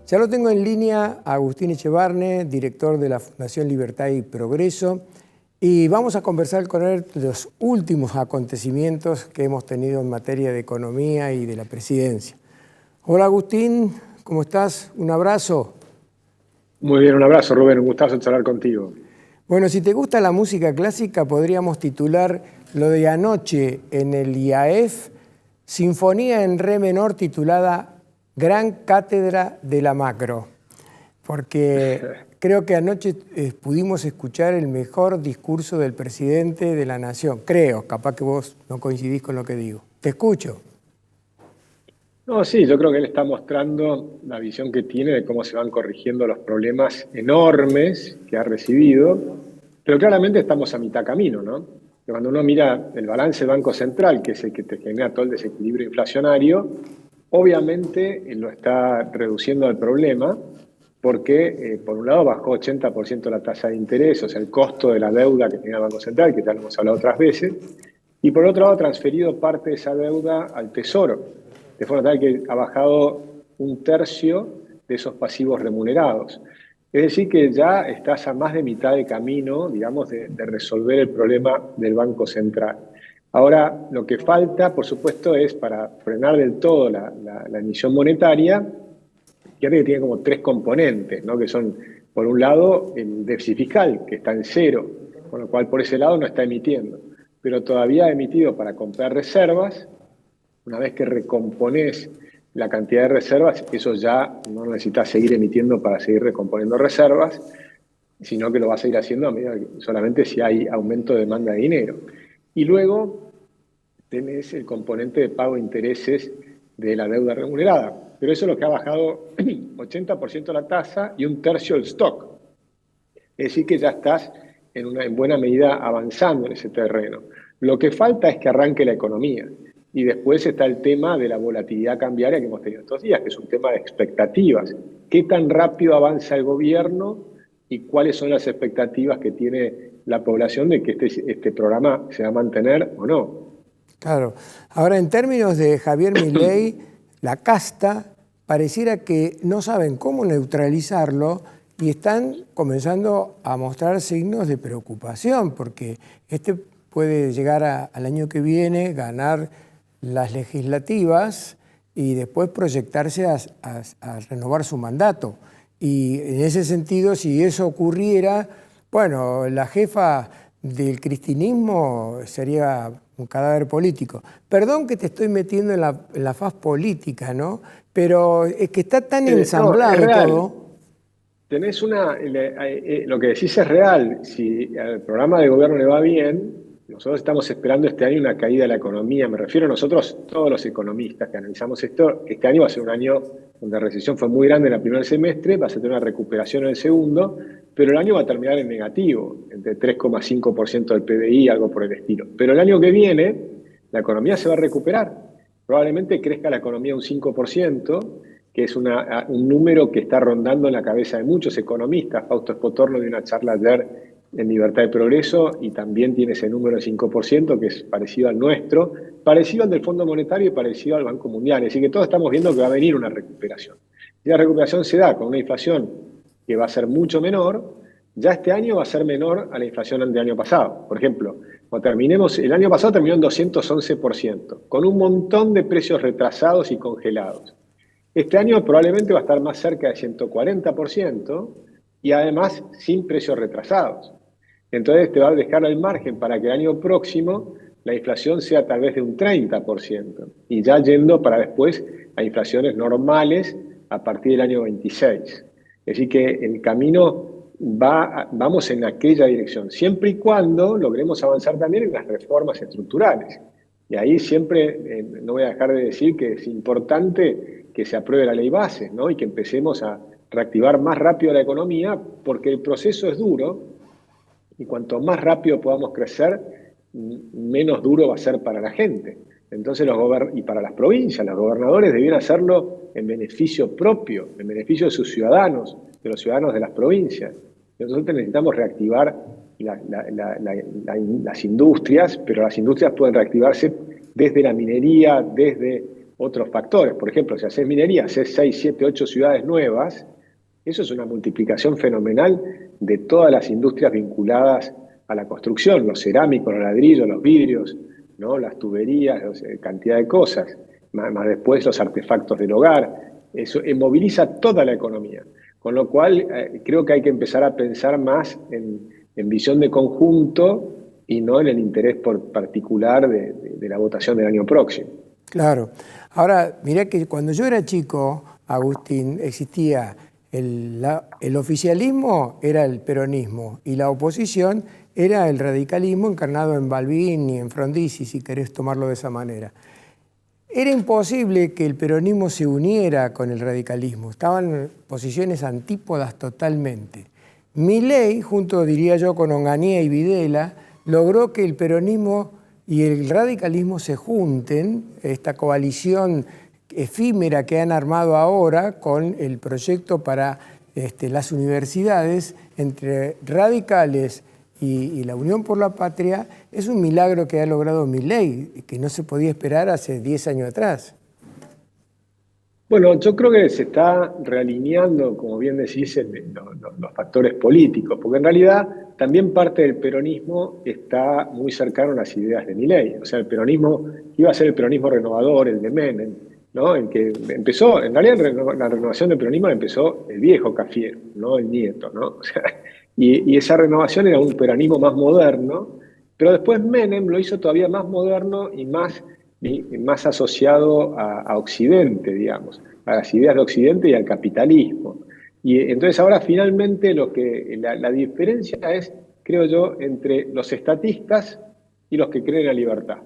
Ya lo tengo en línea a Agustín Echevarne, director de la Fundación Libertad y Progreso, y vamos a conversar con él de los últimos acontecimientos que hemos tenido en materia de economía y de la presidencia. Hola Agustín, ¿cómo estás? Un abrazo. Muy bien, un abrazo Rubén, un gustazo charlar contigo. Bueno, si te gusta la música clásica, podríamos titular lo de anoche en el IAEF, Sinfonía en Re menor titulada Gran Cátedra de la Macro, porque creo que anoche pudimos escuchar el mejor discurso del presidente de la Nación. Creo, capaz que vos no coincidís con lo que digo. Te escucho. No, sí, yo creo que él está mostrando la visión que tiene de cómo se van corrigiendo los problemas enormes que ha recibido, pero claramente estamos a mitad camino, ¿no? Que cuando uno mira el balance del Banco Central, que es el que te genera todo el desequilibrio inflacionario, obviamente lo está reduciendo el problema porque, por un lado, bajó 80% la tasa de interés, o sea, el costo de la deuda que tenía el Banco Central, que ya lo hemos hablado otras veces, y por otro lado, ha transferido parte de esa deuda al Tesoro, de forma tal que ha bajado un tercio de esos pasivos remunerados. Es decir, que ya estás a más de mitad de camino, digamos, de resolver el problema del Banco Central. Ahora, lo que falta, por supuesto, es para frenar del todo la emisión monetaria, que tiene como tres componentes, ¿no? Que son, por un lado, el déficit fiscal, que está en cero, con lo cual por ese lado no está emitiendo, pero todavía ha emitido para comprar reservas. Una vez que recomponés la cantidad de reservas, eso ya no necesitas seguir emitiendo para seguir recomponiendo reservas, sino que lo vas a ir haciendo a medida que, solamente si hay aumento de demanda de dinero. Y luego tenés el componente de pago de intereses de la deuda remunerada, pero eso es lo que ha bajado 80% la tasa y un tercio el stock. Es decir, que ya estás en buena medida avanzando en ese terreno. Lo que falta es que arranque la economía. Y después está el tema de la volatilidad cambiaria que hemos tenido estos días, que es un tema de expectativas. ¿Qué tan rápido avanza el gobierno y cuáles son las expectativas que tiene la población de que este programa se va a mantener o no? Claro. Ahora, en términos de Javier Milei, la casta pareciera que no saben cómo neutralizarlo y están comenzando a mostrar signos de preocupación, porque este puede llegar al año que viene, ganar las legislativas y después proyectarse a renovar su mandato. Y en ese sentido, si eso ocurriera, bueno, la jefa del cristinismo sería un cadáver político. Perdón que te estoy metiendo en la faz política, ¿no? Pero es que está tan ensamblado No, es real. todo. Tenés lo que decís es real. Si al programa de gobierno le va bien, nosotros estamos esperando este año una caída de la economía. Me refiero a nosotros, todos los economistas que analizamos esto. Este año va a ser un año donde la recesión fue muy grande en el primer semestre, va a tener una recuperación en el segundo, pero el año va a terminar en negativo, entre 3,5% del PBI, algo por el estilo. Pero el año que viene, la economía se va a recuperar. Probablemente crezca la economía un 5%, que es un número que está rondando en la cabeza de muchos economistas. Fausto Espotorno dio una charla ayer en Libertad y Progreso y también tiene ese número de 5%, que es parecido al nuestro, parecido al del Fondo Monetario y parecido al Banco Mundial. Así que todos estamos viendo que va a venir una recuperación. Y la recuperación se da con una inflación que va a ser mucho menor. Ya este año va a ser menor a la inflación del año pasado. Por ejemplo, cuando terminemos, el año pasado terminó en 211%, con un montón de precios retrasados y congelados. Este año probablemente va a estar más cerca de 140% y además sin precios retrasados. Entonces te va a dejar el margen para que el año próximo la inflación sea tal vez de un 30% y ya yendo para después a inflaciones normales a partir del año 26. Es decir que el camino vamos en aquella dirección, siempre y cuando logremos avanzar también en las reformas estructurales. Y ahí siempre no voy a dejar de decir que es importante que se apruebe la ley base, ¿no? Y que empecemos a reactivar más rápido la economía, porque el proceso es duro y cuanto más rápido podamos crecer, menos duro va a ser para la gente. Entonces, y para las provincias, los gobernadores debieran hacerlo en beneficio propio, en beneficio de sus ciudadanos, de los ciudadanos de las provincias. Nosotros necesitamos reactivar las industrias, pero las industrias pueden reactivarse desde la minería, desde otros factores. Por ejemplo, si haces minería, haces 6, 7, 8 ciudades nuevas, eso es una multiplicación fenomenal de todas las industrias vinculadas a la construcción, los cerámicos, los ladrillos, los vidrios, ¿no? Las tuberías, cantidad de cosas, más después los artefactos del hogar. Eso moviliza toda la economía. Con lo cual, creo que hay que empezar a pensar más en visión de conjunto y no en el interés particular de la votación del año próximo. Claro. Ahora, mirá que cuando yo era chico, Agustín, existía el oficialismo era el peronismo y la oposición era el radicalismo encarnado en Balbín y en Frondizi, si querés tomarlo de esa manera. Era imposible que el peronismo se uniera con el radicalismo, estaban en posiciones antípodas totalmente. Milei, junto, diría yo, con Onganía y Videla, logró que el peronismo y el radicalismo se junten, esta coalición efímera que han armado ahora con el proyecto para las universidades entre radicales y la Unión por la Patria, es un milagro que ha logrado Milei, que no se podía esperar hace 10 años atrás. Bueno, yo creo que se está realineando, como bien decís, los factores políticos, porque en realidad también parte del peronismo está muy cercano a las ideas de Milei. O sea, el peronismo iba a ser el peronismo renovador, el de Menem, ¿no? El que empezó, en realidad la renovación del peronismo la empezó el viejo Cafiero, no el nieto, ¿no? O sea, y esa renovación era un peronismo más moderno, pero después Menem lo hizo todavía más moderno y más asociado a Occidente, digamos, a las ideas de Occidente y al capitalismo. Y entonces ahora finalmente la diferencia es, creo yo, entre los estatistas y los que creen en la libertad.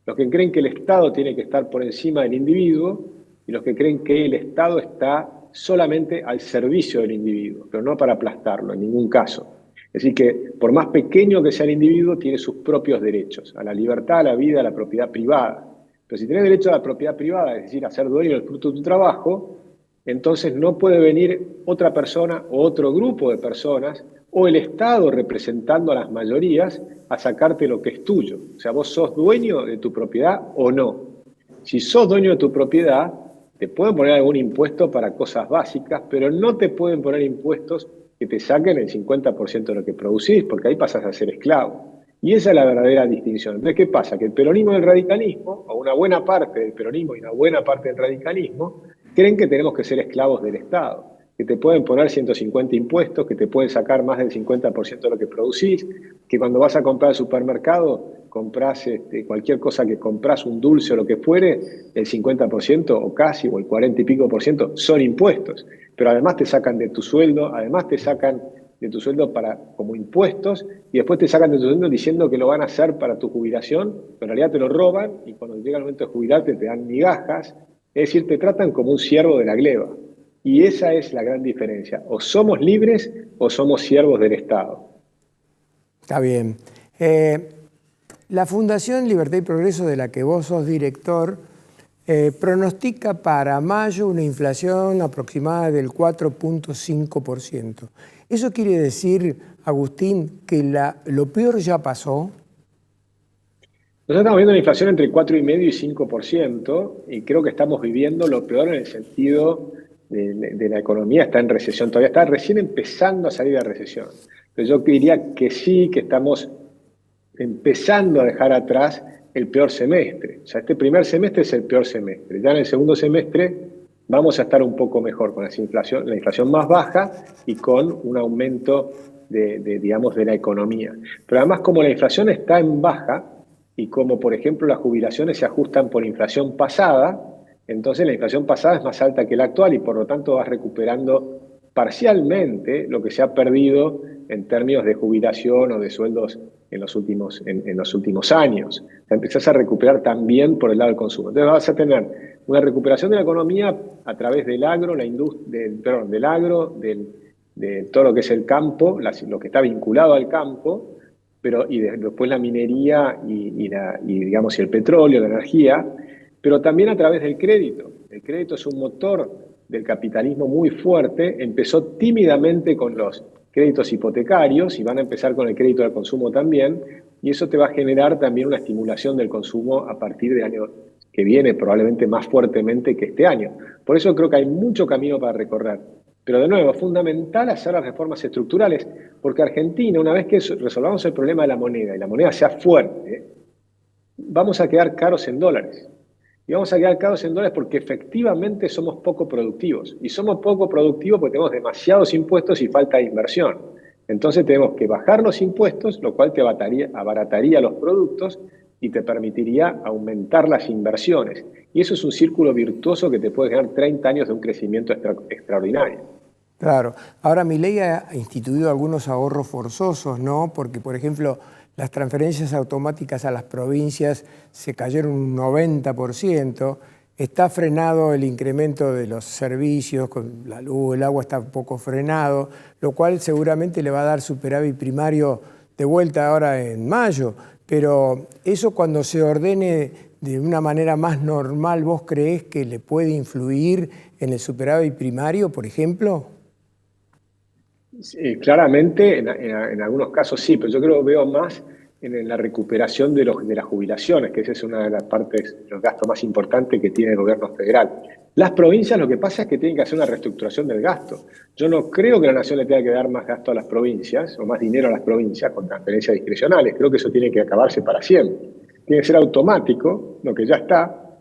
Los que creen que el Estado tiene que estar por encima del individuo y los que creen que el Estado está solamente al servicio del individuo, pero no para aplastarlo en ningún caso. Es decir, que por más pequeño que sea el individuo, tiene sus propios derechos, a la libertad, a la vida, a la propiedad privada. Pero si tenés derecho a la propiedad privada, es decir, a ser dueño del fruto de tu trabajo, entonces no puede venir otra persona o otro grupo de personas o el Estado representando a las mayorías a sacarte lo que es tuyo. O sea, vos sos dueño de tu propiedad o no. Si sos dueño de tu propiedad, te pueden poner algún impuesto para cosas básicas, pero no te pueden poner impuestos que te saquen el 50% de lo que producís, porque ahí pasas a ser esclavo. Y esa es la verdadera distinción. Entonces, ¿qué pasa? Que el peronismo y el radicalismo, o una buena parte del peronismo y una buena parte del radicalismo, creen que tenemos que ser esclavos del Estado, que te pueden poner 150 impuestos, que te pueden sacar más del 50% de lo que producís, que cuando vas a comprar al supermercado, compras cualquier cosa que compras, un dulce o lo que fuere, el 50% o casi, o el 40 y pico por ciento son impuestos. Pero además te sacan de tu sueldo, además te sacan de tu sueldo como impuestos, y después te sacan de tu sueldo diciendo que lo van a hacer para tu jubilación, pero en realidad te lo roban, y cuando llega el momento de jubilarte te dan migajas, es decir, te tratan como un siervo de la gleba. Y esa es la gran diferencia. O somos libres o somos siervos del Estado. Está bien. La Fundación Libertad y Progreso, de la que vos sos director, pronostica para mayo una inflación aproximada del 4,5%. ¿Eso quiere decir, Agustín, que lo peor ya pasó? Nosotros estamos viendo una inflación entre 4,5% y 5%, y creo que estamos viviendo lo peor en el sentido de la economía está en recesión, todavía está recién empezando a salir de la recesión. Entonces yo diría que sí, que estamos empezando a dejar atrás el peor semestre. O sea, este primer semestre es el peor semestre. Ya en el segundo semestre vamos a estar un poco mejor con la inflación más baja y con un aumento digamos, de la economía. Pero además, como la inflación está en baja y como, por ejemplo, las jubilaciones se ajustan por inflación pasada, entonces la inflación pasada es más alta que la actual y por lo tanto vas recuperando parcialmente lo que se ha perdido en términos de jubilación o de sueldos en los últimos años. O sea, empezás a recuperar también por el lado del consumo. Entonces vas a tener una recuperación de la economía a través del agro, de todo lo que es el campo, lo que está vinculado al campo, después la minería y el petróleo, la energía, pero también a través del crédito. El crédito es un motor del capitalismo muy fuerte, empezó tímidamente con los créditos hipotecarios y van a empezar con el crédito al consumo también, y eso te va a generar también una estimulación del consumo a partir del año que viene probablemente más fuertemente que este año. Por eso creo que hay mucho camino para recorrer. Pero de nuevo, es fundamental hacer las reformas estructurales, porque Argentina, una vez que resolvamos el problema de la moneda y la moneda sea fuerte, vamos a quedar caros en dólares. Y vamos a quedar caros en dólares porque efectivamente somos poco productivos. Y somos poco productivos porque tenemos demasiados impuestos y falta de inversión. Entonces tenemos que bajar los impuestos, lo cual te abarataría los productos y te permitiría aumentar las inversiones. Y eso es un círculo virtuoso que te puede generar 30 años de un crecimiento extraordinario. Claro. Ahora, Milei ha instituido algunos ahorros forzosos, ¿no? Porque, por ejemplo, las transferencias automáticas a las provincias se cayeron un 90%. Está frenado el incremento de los servicios, con la luz, el agua está un poco frenado, lo cual seguramente le va a dar superávit primario de vuelta ahora en mayo. Pero eso, cuando se ordene de una manera más normal, ¿vos creés que le puede influir en el superávit primario, por ejemplo? Sí, claramente, en algunos casos sí, pero yo creo que veo más en la recuperación de las jubilaciones, que esa es una de las partes, los gastos más importantes que tiene el gobierno federal. Las provincias lo que pasa es que tienen que hacer una reestructuración del gasto. Yo no creo que la nación le tenga que dar más gasto a las provincias o más dinero a las provincias con transferencias discrecionales. Creo que eso tiene que acabarse para siempre. Tiene que ser automático, lo que ya está,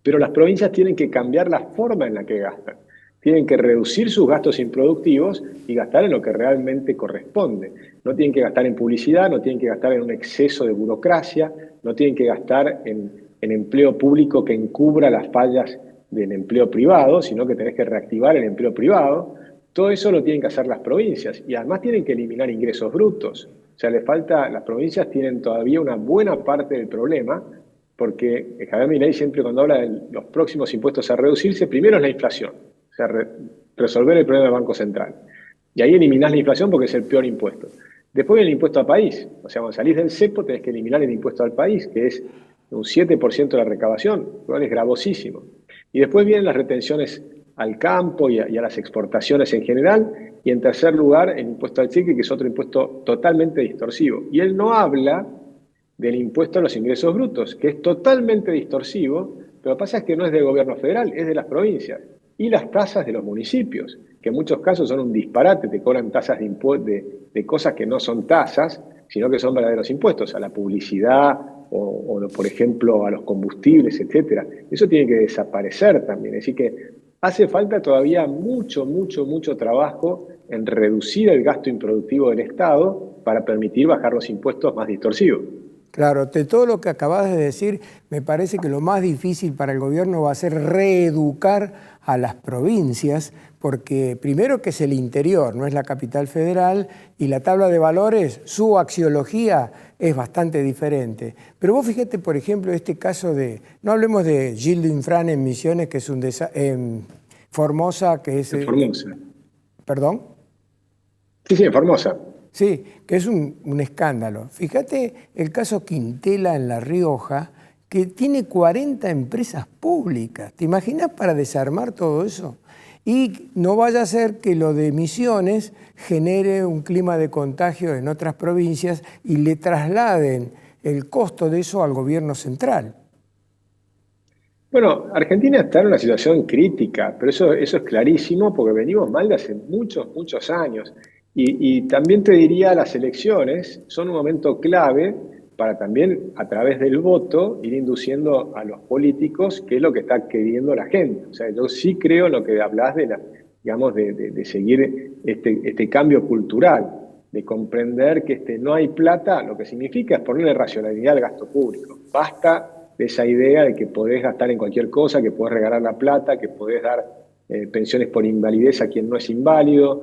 pero las provincias tienen que cambiar la forma en la que gastan. Tienen que reducir sus gastos improductivos y gastar en lo que realmente corresponde. No tienen que gastar en publicidad, no tienen que gastar en un exceso de burocracia, no tienen que gastar en empleo público que encubra las fallas del empleo privado, sino que tenés que reactivar el empleo privado. Todo eso lo tienen que hacer las provincias y además tienen que eliminar ingresos brutos. O sea, las provincias tienen todavía una buena parte del problema, porque Javier Milei siempre, cuando habla de los próximos impuestos a reducirse, primero es la inflación, o sea, resolver el problema del Banco Central. Y ahí eliminás la inflación porque es el peor impuesto. Después viene el impuesto al país. O sea, cuando salís del cepo tenés que eliminar el impuesto al país, que es un 7% de la recaudación, lo cual es gravosísimo. Y después vienen las retenciones al campo y a las exportaciones en general. Y en tercer lugar, el impuesto al cheque, que es otro impuesto totalmente distorsivo. Y él no habla del impuesto a los ingresos brutos, que es totalmente distorsivo, pero lo que pasa es que no es del gobierno federal, es de las provincias. Y las tasas de los municipios, que en muchos casos son un disparate, te cobran tasas de cosas que no son tasas, sino que son verdaderos impuestos, a la publicidad o, por ejemplo, a los combustibles, etcétera. Eso tiene que desaparecer también. Así que hace falta todavía mucho, mucho, mucho trabajo en reducir el gasto improductivo del Estado para permitir bajar los impuestos más distorsivos. Claro, de todo lo que acabas de decir, me parece que lo más difícil para el gobierno va a ser reeducar a las provincias, porque primero que es el interior, no es la capital federal, y la tabla de valores, su axiología es bastante diferente. Pero vos fíjate, por ejemplo, este caso de, no hablemos de Gildo Infran en Misiones, que es en Formosa, que es... En Formosa. ¿Perdón? Sí, en Formosa. Sí, que es un escándalo. Fíjate el caso Quintela en La Rioja, que tiene 40 empresas públicas. ¿Te imaginas para desarmar todo eso? Y no vaya a ser que lo de Misiones genere un clima de contagio en otras provincias y le trasladen el costo de eso al gobierno central. Bueno, Argentina está en una situación crítica, pero eso es clarísimo porque venimos mal de hace muchos, muchos años. Y también te diría, las elecciones son un momento clave para también, a través del voto, ir induciendo a los políticos qué es lo que está queriendo la gente. O sea, yo sí creo en lo que hablas digamos, de seguir este cambio cultural, de comprender que no hay plata, lo que significa es ponerle racionalidad al gasto público. Basta de esa idea de que podés gastar en cualquier cosa, que podés regalar la plata, que podés dar pensiones por invalidez a quien no es inválido,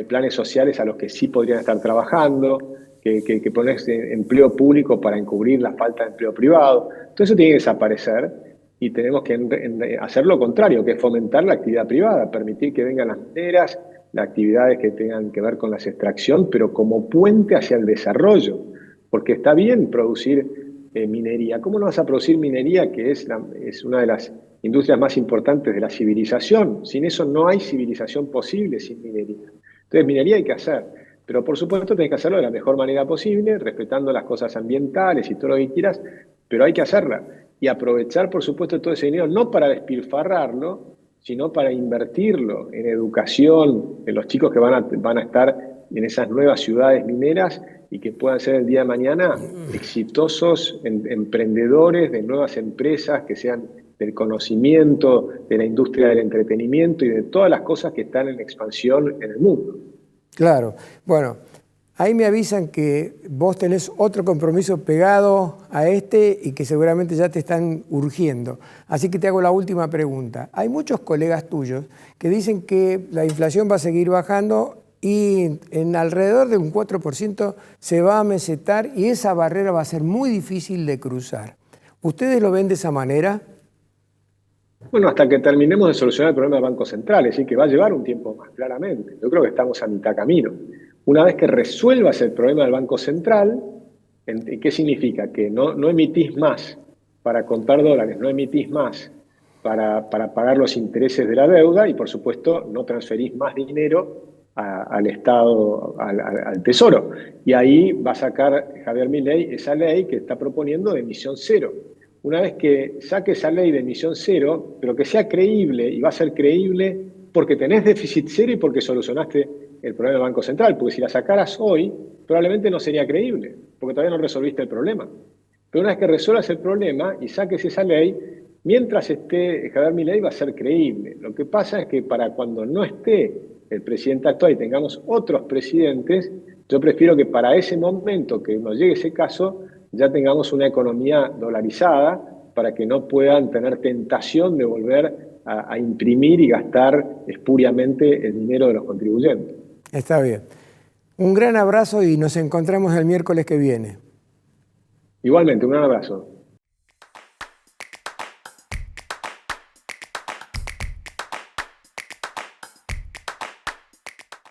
planes sociales a los que sí podrían estar trabajando, que pones empleo público para encubrir la falta de empleo privado. Todo eso tiene que desaparecer y tenemos que hacer lo contrario, que es fomentar la actividad privada, permitir que vengan las mineras, las actividades que tengan que ver con la extracción, pero como puente hacia el desarrollo, porque está bien producir minería. ¿Cómo no vas a producir minería, que es una de las industrias más importantes de la civilización? Sin eso no hay civilización posible sin minería. Entonces, minería hay que hacer, pero por supuesto tenés que hacerlo de la mejor manera posible, respetando las cosas ambientales y todo lo que quieras, pero hay que hacerla. y aprovechar, por supuesto, todo ese dinero, no para despilfarrarlo, sino para invertirlo en educación, en los chicos que van a estar en esas nuevas ciudades mineras y que puedan ser el día de mañana exitosos emprendedores de nuevas empresas que sean del conocimiento, de la industria del entretenimiento y de todas las cosas que están en expansión en el mundo. Claro. Bueno, ahí me avisan que vos tenés otro compromiso pegado a este y que seguramente ya te están urgiendo. Así que te hago la última pregunta. Hay muchos colegas tuyos que dicen que la inflación va a seguir bajando y en alrededor de un 4% se va a mesetar y esa barrera va a ser muy difícil de cruzar. ¿Ustedes lo ven de esa manera? Bueno, hasta que terminemos de solucionar el problema del Banco Central, es decir, que va a llevar un tiempo más, claramente. Yo creo que estamos a mitad camino. Una vez que resuelvas el problema del Banco Central, ¿qué significa? Que no emitís más para comprar dólares, no emitís más para pagar los intereses de la deuda y, por supuesto, no transferís más dinero al Estado, al Tesoro. Y ahí va a sacar Javier Milei esa ley que está proponiendo de emisión cero. Una vez que saque esa ley de emisión cero, pero que sea creíble, y va a ser creíble porque tenés déficit cero y porque solucionaste el problema del Banco Central, porque si la sacaras hoy, probablemente no sería creíble, porque todavía no resolviste el problema. Pero una vez que resuelvas el problema y saques esa ley, mientras esté Javier Milei va a ser creíble. Lo que pasa es que para cuando no esté el presidente actual y tengamos otros presidentes, yo prefiero que para ese momento que nos llegue ese caso, ya tengamos una economía dolarizada para que no puedan tener tentación de volver a imprimir y gastar espuriamente el dinero de los contribuyentes. Está bien. Un gran abrazo y nos encontramos el miércoles que viene. Igualmente, un gran abrazo.